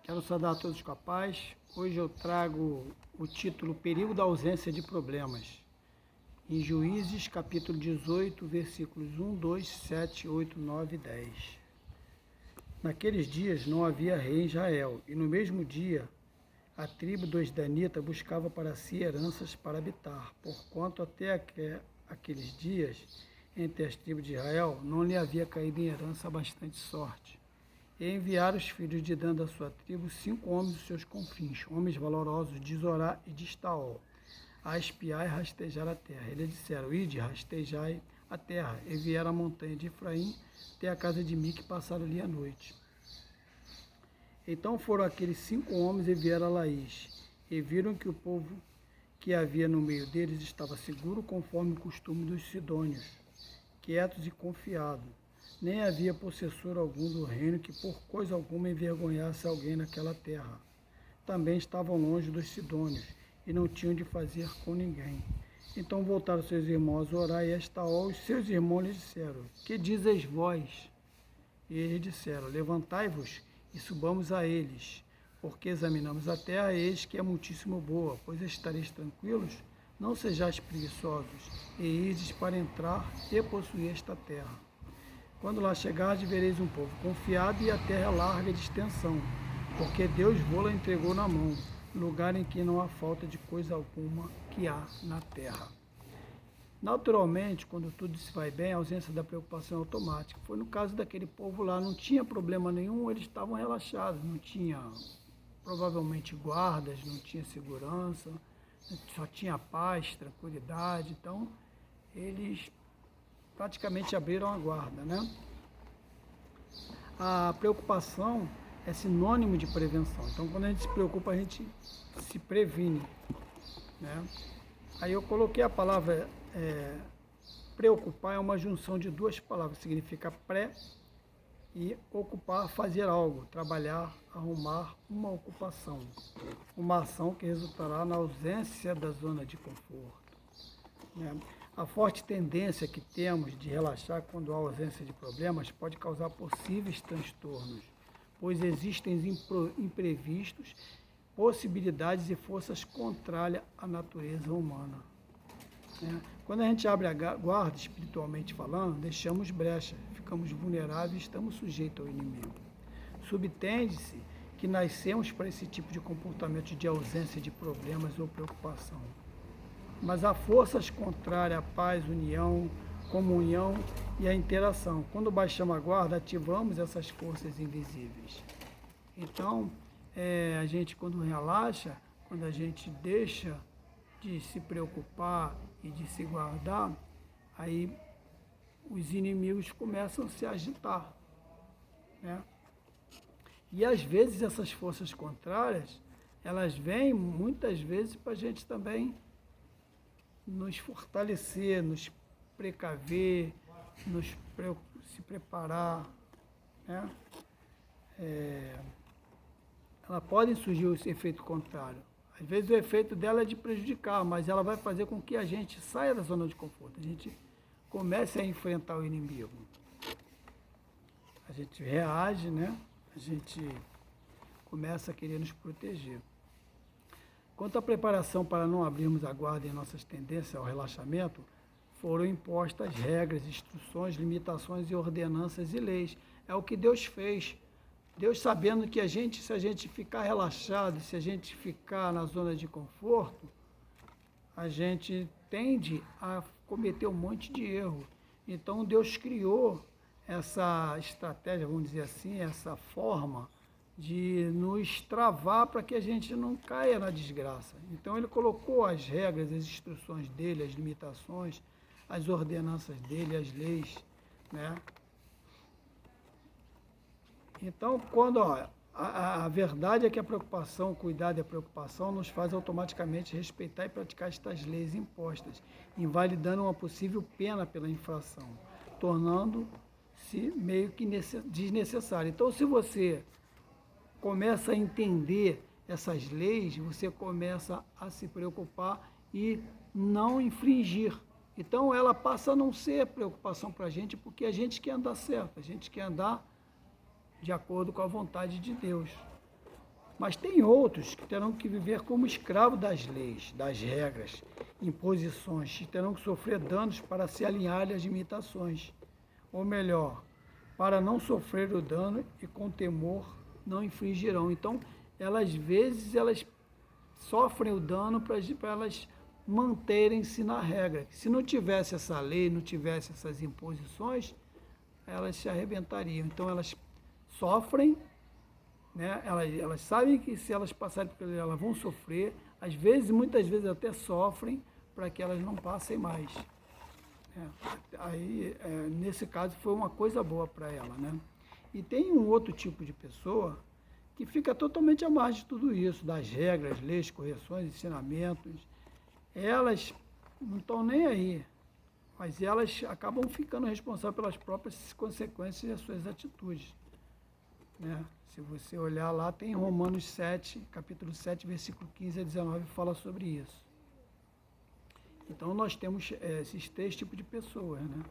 Quero saudar a todos com a paz. Hoje eu trago o título Perigo da ausência de problemas. Em Juízes, capítulo 18, versículos 1, 2, 7, 8, 9 e 10. Naqueles dias não havia rei em Israel, e no mesmo dia a tribo dos Danitas buscava para si heranças para habitar, porquanto até aqueles dias, entre as tribos de Israel, não lhe havia caído em herança bastante sorte. E enviaram os filhos de Dan da sua tribo 5 homens dos seus confins, homens valorosos de Zorá e de Estaol, a espiar e rastejar a terra. Eles disseram: ide, rastejai a terra. E vieram à montanha de Efraim, até a casa de Mique, e passaram ali a noite. Então foram aqueles 5 homens e vieram a Laís, e viram que o povo que havia no meio deles estava seguro, conforme o costume dos sidônios, quietos e confiados. Nem havia possessor algum do reino que por coisa alguma envergonhasse alguém naquela terra. Também estavam longe dos sidônios, e não tinham de fazer com ninguém. Então voltaram seus irmãos a Zorá e a Estaol, e seus irmãos lhes disseram: que dizeis vós? E eles disseram: levantai-vos e subamos a eles, porque examinamos a terra, e eis que é muitíssimo boa, pois estareis tranquilos, não sejais preguiçosos, e ides para entrar e possuir esta terra. Quando lá chegardes, vereis um povo confiado e a terra larga de extensão, porque Deus vô-la entregou na mão, lugar em que não há falta de coisa alguma que há na terra. Naturalmente, quando tudo se vai bem, a ausência da preocupação é automática. Foi no caso daquele povo lá, não tinha problema nenhum, eles estavam relaxados, não tinha provavelmente guardas, não tinha segurança, só tinha paz, tranquilidade, então eles praticamente abriram a guarda, né? A preocupação é sinônimo de prevenção. Então, quando a gente se preocupa, a gente se previne, né? Aí eu coloquei a palavra preocupar, é uma junção de duas palavras, significa pré e ocupar, fazer algo, trabalhar, arrumar uma ocupação, uma ação que resultará na ausência da zona de conforto, né? A forte tendência que temos de relaxar quando há ausência de problemas pode causar possíveis transtornos, pois existem imprevistos, possibilidades e forças contrárias à natureza humana, né? Quando a gente abre a guarda, espiritualmente falando, deixamos brecha, ficamos vulneráveis e estamos sujeitos ao inimigo. Subtende-se que nascemos para esse tipo de comportamento de ausência de problemas ou preocupação. Mas há forças contrárias à paz, união, comunhão e à interação. Quando baixamos a guarda, ativamos essas forças invisíveis. Então, a gente quando relaxa, quando a gente deixa de se preocupar e de se guardar, aí os inimigos começam a se agitar, né? E às vezes essas forças contrárias, elas vêm muitas vezes para a gente também nos fortalecer, nos precaver, se preparar, né? Ela pode surgir esse efeito contrário. Às vezes o efeito dela é de prejudicar, mas ela vai fazer com que a gente saia da zona de conforto, a gente comece a enfrentar o inimigo. A gente reage, né? A gente começa a querer nos proteger. Quanto à preparação para não abrirmos a guarda em nossas tendências ao relaxamento, foram impostas regras, instruções, limitações e ordenanças e leis. É o que Deus fez. Deus sabendo que se a gente ficar relaxado, se a gente ficar na zona de conforto, a gente tende a cometer um monte de erro. Então Deus criou essa estratégia, vamos dizer assim, essa forma de nos travar para que a gente não caia na desgraça. Então ele colocou as regras, as instruções dele, as limitações, as ordenanças dele, as leis, né? Então, a verdade é que a preocupação, o cuidado e a preocupação nos faz automaticamente respeitar e praticar estas leis impostas, invalidando uma possível pena pela infração, tornando-se meio que desnecessário. Então, se você começa a entender essas leis, você começa a se preocupar e não infringir. Então, ela passa a não ser preocupação para a gente, porque a gente quer andar certo, a gente quer andar de acordo com a vontade de Deus. Mas tem outros que terão que viver como escravos das leis, das regras, imposições, que terão que sofrer danos para se alinharem às limitações. Ou melhor, para não sofrer o dano e com temor não infringirão. Então, elas, às vezes, elas sofrem o dano para elas manterem-se na regra. Se não tivesse essa lei, não tivesse essas imposições, elas se arrebentariam. Então, elas sofrem, né? Elas sabem que se elas passarem por aquilo, elas vão sofrer, às vezes, muitas vezes até sofrem para que elas não passem mais. Nesse caso, foi uma coisa boa para ela, né? E tem um outro tipo de pessoa que fica totalmente à margem de tudo isso, das regras, leis, correções, ensinamentos. Elas não estão nem aí, mas elas acabam ficando responsáveis pelas próprias consequências das suas atitudes, né? Se você olhar lá, tem Romanos 7, capítulo 7, versículo 15 a 19, fala sobre isso. Então, nós temos esses três tipos de pessoas, né?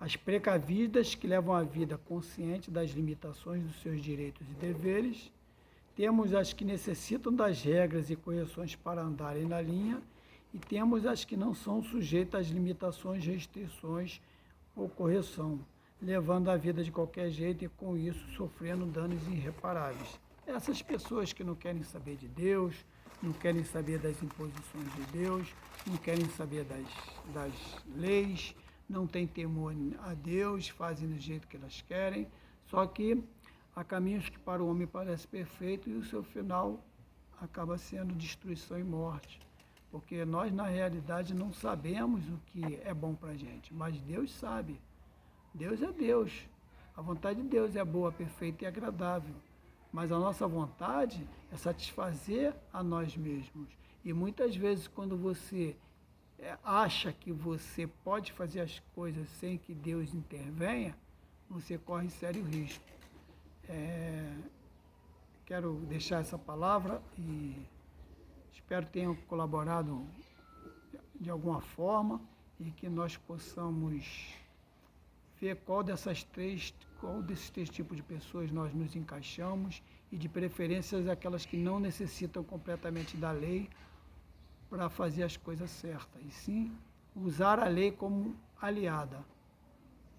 As precavidas, que levam a vida consciente das limitações dos seus direitos e deveres. Temos as que necessitam das regras e correções para andarem na linha. E temos as que não são sujeitas às limitações, restrições ou correção, levando a vida de qualquer jeito e, com isso, sofrendo danos irreparáveis. Essas pessoas que não querem saber de Deus, não querem saber das imposições de Deus, não querem saber das leis, não têm temor a Deus, fazem do jeito que elas querem. Só que há caminhos que para o homem parecem perfeitos e o seu final acaba sendo destruição e morte. Porque nós, na realidade, não sabemos o que é bom para a gente, mas Deus sabe. Deus é Deus. A vontade de Deus é boa, perfeita e agradável. Mas a nossa vontade é satisfazer a nós mesmos. E muitas vezes, quando você acha que você pode fazer as coisas sem que Deus intervenha, você corre sério risco. Quero deixar essa palavra e espero que tenham colaborado de alguma forma e que nós possamos ver qual desses três tipos de pessoas nós nos encaixamos e, de preferência, aquelas que não necessitam completamente da lei para fazer as coisas certas, e sim usar a lei como aliada,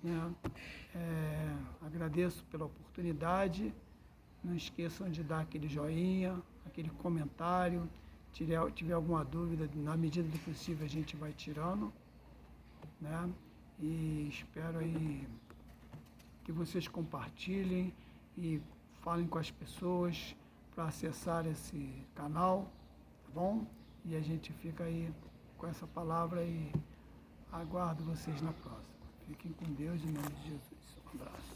né? Agradeço pela oportunidade. Não esqueçam de dar aquele joinha, aquele comentário. Tiver alguma dúvida, na medida do possível a gente vai tirando, né? E espero aí que vocês compartilhem e falem com as pessoas para acessar esse canal, tá bom? E a gente fica aí com essa palavra e aguardo vocês na próxima. Fiquem com Deus em nome de Jesus. Um abraço.